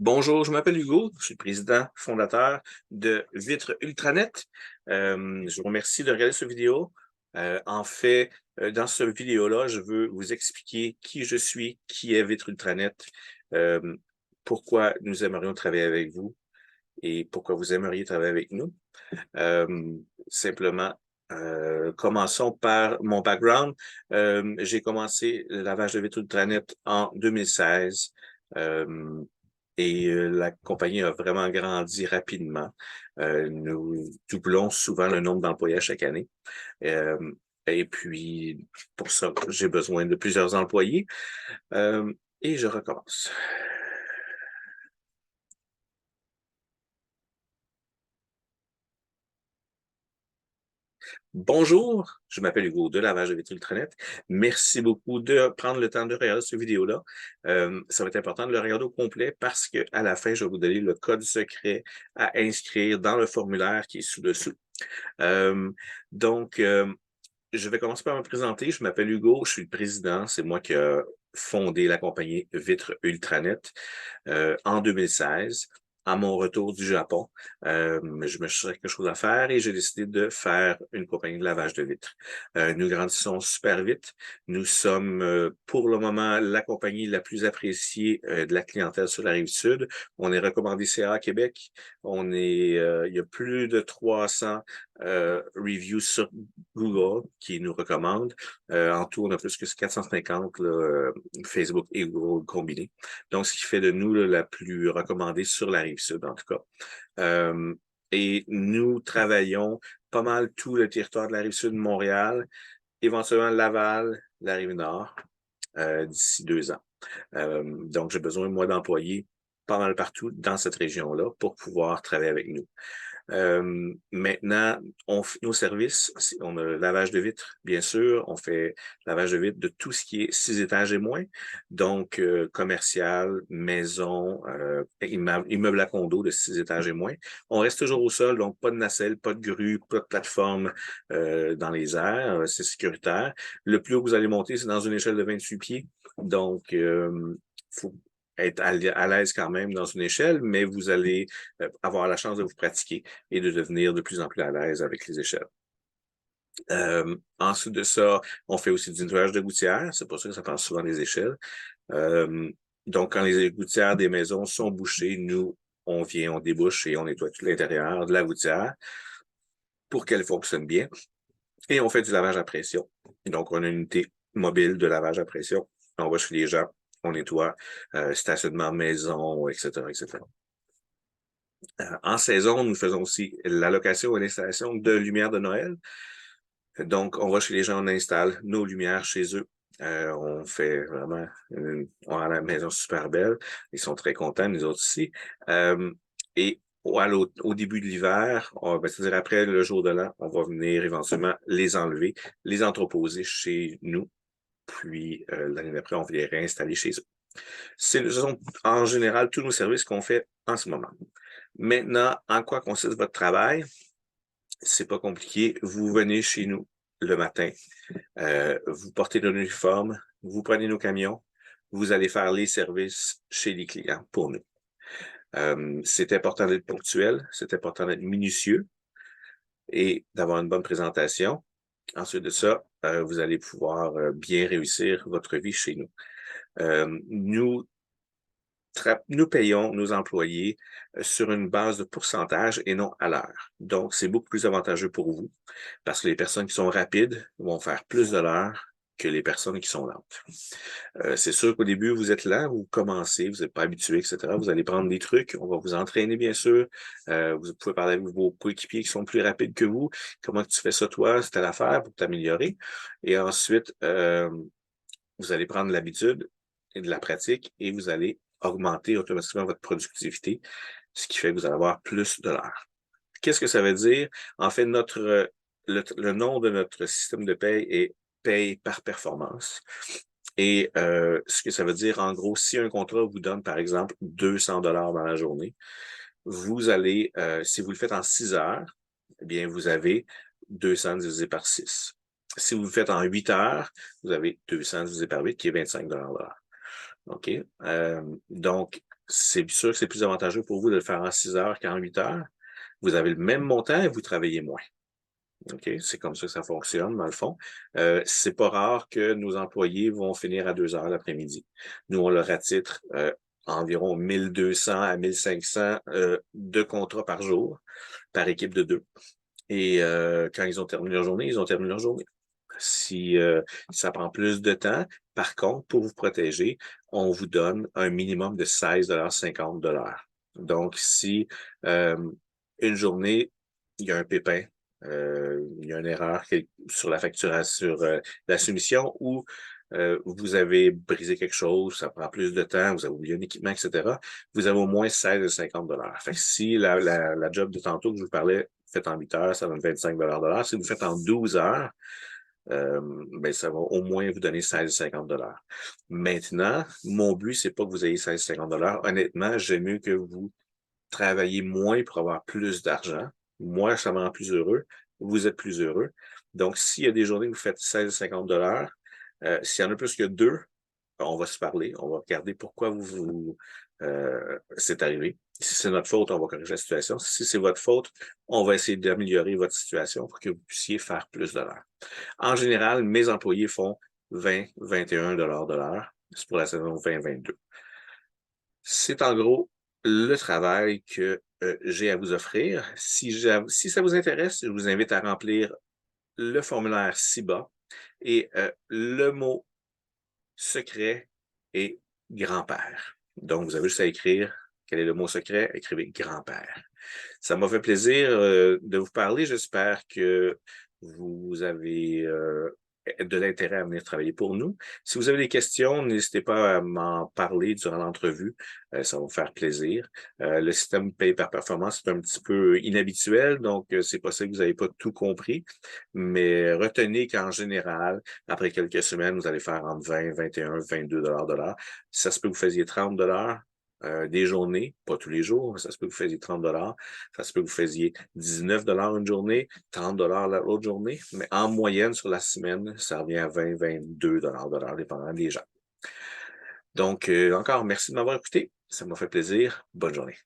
Bonjour, je m'appelle Hugo, je suis le président fondateur de Vitre Ultranet. Je vous remercie de regarder cette vidéo. Dans cette vidéo-là, je veux vous expliquer qui je suis, qui est Vitre Ultranet, euh, pourquoi nous aimerions travailler avec vous et pourquoi vous aimeriez travailler avec nous. Euh, simplement, Commençons par mon background. J'ai commencé le lavage de vitres Ultranet en 2016. Euh, la compagnie a vraiment grandi rapidement. Nous doublons souvent le nombre d'employés à chaque année. Euh, et puis, pour ça, j'ai besoin de plusieurs employés. Et je recommence. Bonjour, je m'appelle Hugo de Lavage de Vitres Ultranet. Merci beaucoup de prendre le temps de regarder cette vidéo-là. Ça va être important de le regarder au complet parce qu'à la fin, je vais vous donner le code secret à inscrire dans le formulaire qui est sous-dessous. Euh, donc, euh, je vais commencer par me présenter. Je m'appelle Hugo, je suis le président. C'est moi qui ai fondé la compagnie Vitre Ultranet en 2016. À mon retour du Japon, je me cherchais quelque chose à faire et j'ai décidé de faire une compagnie de lavage de vitres. Nous grandissons super vite. Nous sommes pour le moment la compagnie la plus appréciée de la clientèle sur la rive sud. On est recommandé CA à Québec. Il y a plus de 300 reviews sur Google qui nous recommandent. En tout, on a plus que 450 là, Facebook et Google combinés. Donc, ce qui fait de nous là, la plus recommandée sur la rive sud, en tout cas. Euh, et nous travaillons pas mal tout le territoire de la rive sud de Montréal, éventuellement Laval, la rive nord, d'ici 2 ans. Donc, j'ai besoin, moi, d'employés pas mal partout dans cette région-là pour pouvoir travailler avec nous. Maintenant, nos services, on a le lavage de vitres, bien sûr. On fait lavage de vitres de tout ce qui est 6 étages et moins. Donc, commercial, maison, immeuble à condo de 6 étages et moins. On reste toujours au sol, donc pas de nacelle, pas de grue, pas de plateforme dans les airs. C'est sécuritaire. Le plus haut que vous allez monter, c'est dans une échelle de 28 pieds. Donc, faut être à l'aise quand même dans une échelle, mais vous allez avoir la chance de vous pratiquer et de devenir de plus en plus à l'aise avec les échelles. Ensuite de ça, on fait aussi du nettoyage de gouttières. C'est pour ça que ça prend souvent des échelles. Euh, donc, quand les gouttières des maisons sont bouchées, nous, on vient, on débouche et on nettoie tout l'intérieur de la gouttière pour qu'elle fonctionne bien. Et on fait du lavage à pression. Donc, on a une unité mobile de lavage à pression. On va chez les gens, on nettoie, stationnement maison, etc., etc. En saison, nous faisons aussi l'allocation et l'installation de lumières de Noël. Donc, on va chez les gens, on installe nos lumières chez eux. On fait vraiment, on a la maison super belle. Ils sont très contents, nous autres aussi. Et au début de l'hiver, c'est-à-dire après le jour de l'an, on va venir éventuellement les enlever, les entreposer chez nous. Puis, l'année d'après, on va les réinstaller chez eux. Ce sont en général tous nos services qu'on fait en ce moment. Maintenant, en quoi consiste votre travail? C'est pas compliqué. Vous venez chez nous le matin, vous portez notre uniforme, vous prenez nos camions, vous allez faire les services chez les clients pour nous. C'est important d'être ponctuel, c'est important d'être minutieux et d'avoir une bonne présentation. Ensuite de ça, vous allez pouvoir bien réussir votre vie chez nous. Nous nous payons nos employés sur une base de pourcentage et non à l'heure. Donc, c'est beaucoup plus avantageux pour vous parce que les personnes qui sont rapides vont faire plus de l'heure que les personnes qui sont lentes. C'est sûr qu'au début, vous êtes lent, vous commencez, vous n'êtes pas habitué, etc. Vous allez prendre des trucs, on va vous entraîner, bien sûr. Vous pouvez parler avec vos coéquipiers qui sont plus rapides que vous. Comment tu fais ça, toi? C'est à l'affaire pour t'améliorer. Et ensuite, vous allez prendre l'habitude et de la pratique et vous allez augmenter automatiquement votre productivité, ce qui fait que vous allez avoir plus de l'heure. Qu'est-ce que ça veut dire? En fait, le nom de notre système de paye est paye par performance. Et ce que ça veut dire, en gros, si un contrat vous donne, par exemple, 200 $ dans la journée, vous allez, si vous le faites en 6 heures, eh bien, vous avez 200 divisé par 6. Si vous le faites en 8 heures, vous avez 200 divisé par 8, qui est 25 $ de l'heure. OK? Donc, c'est sûr que c'est plus avantageux pour vous de le faire en 6 heures qu'en 8 heures. Vous avez le même montant et vous travaillez moins. OK? C'est comme ça que ça fonctionne, dans le fond. C'est pas rare que nos employés vont finir à 2 heures l'après-midi. Nous, on leur attitre environ 1200 à 1500 de contrats par jour, par équipe de 2. Et quand ils ont terminé leur journée, ils ont terminé leur journée. Si ça prend plus de temps, par contre, pour vous protéger, on vous donne un minimum de 16,50 $. Donc, si une journée, il y a un pépin, il y a une erreur sur la facturation, sur la soumission ou vous avez brisé quelque chose, ça prend plus de temps, vous avez oublié un équipement, etc., vous avez au moins 16,50 $. Fait que si la job de tantôt que je vous parlais, faites en 8 heures, ça donne 25 $. Si vous faites en 12 heures, ben, ça va au moins vous donner 16,50 $. Maintenant, mon but, c'est pas que vous ayez 16,50 $. Honnêtement, j'aime mieux que vous travaillez moins pour avoir plus d'argent. Moi, ça me rend plus heureux. Vous êtes plus heureux. Donc, s'il y a des journées où vous faites 16,50 $, s'il y en a plus que deux, on va se parler. On va regarder pourquoi c'est arrivé. Si c'est notre faute, on va corriger la situation. Si c'est votre faute, on va essayer d'améliorer votre situation pour que vous puissiez faire plus de l'heure. En général, mes employés font 20, 21 $ de l'heure. C'est pour la saison 2022. C'est en gros le travail que j'ai à vous offrir. Si ça vous intéresse, je vous invite à remplir le formulaire ci-bas et le mot secret est grand-père. Donc, vous avez juste à écrire quel est le mot secret, écrivez grand-père. Ça m'a fait plaisir de vous parler. J'espère que vous avez de l'intérêt à venir travailler pour nous. Si vous avez des questions, n'hésitez pas à m'en parler durant l'entrevue. Ça va me faire plaisir. Le système paye par performance, c'est un petit peu inhabituel, donc c'est possible que vous n'avez pas tout compris. Mais retenez qu'en général, après quelques semaines, vous allez faire entre 20, 21, 22 $ de l'heure. Ça se peut que vous faisiez 30 $ des journées, pas tous les jours, ça se peut que vous faisiez 30 $, ça se peut que vous faisiez 19 $ une journée, 30 $ l'autre journée, mais en moyenne sur la semaine, ça revient à 20, 22 $ de l'heure, dépendant des gens. Donc, encore, merci de m'avoir écouté. Ça m'a fait plaisir. Bonne journée.